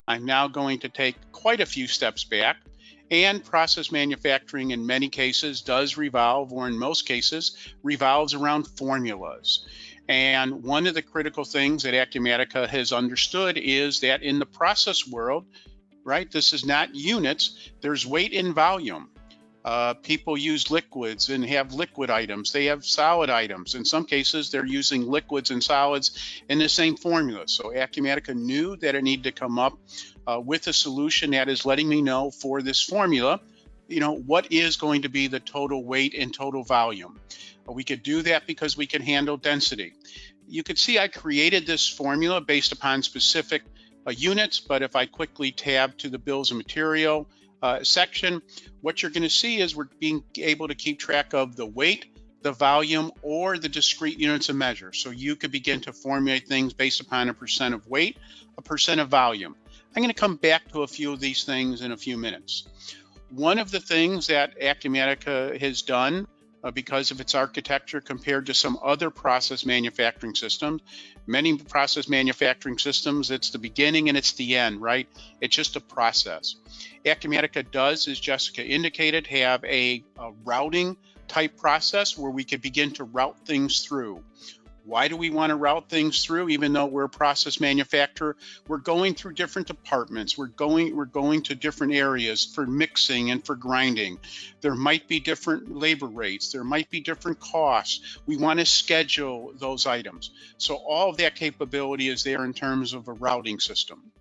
I'm now going to take quite a few steps back, and process manufacturing in many cases does revolve, or in most cases, revolves around formulas. And one of the critical things that Acumatica has understood is that in the process world, right, this is not units, there's weight and volume. People use liquids and have liquid items. They have solid items. In some cases, they're using liquids and solids in the same formula. So Acumatica knew that it needed to come up with a solution that is letting me know for this formula, what is going to be the total weight and total volume. We could do that because we can handle density. You could see I created this formula based upon specific units, but if I quickly tab to the bills of material section, what you're going to see is we're being able to keep track of the weight, the volume, or the discrete units of measure. So you could begin to formulate things based upon a percent of weight, a percent of volume. I'm going to come back to a few of these things in a few minutes. One of the things that Acumatica has done because of its architecture compared to some other process manufacturing systems. Many process manufacturing systems, it's the beginning and it's the end, right? It's just a process. Acumatica does, as Jessica indicated, have a routing type process where we could begin to route things through. Why do we want to route things through? Even though we're a process manufacturer, we're going through different departments. We're going to different areas for mixing and for grinding. There might be different labor rates. There might be different costs. We want to schedule those items. So all of that capability is there in terms of a routing system.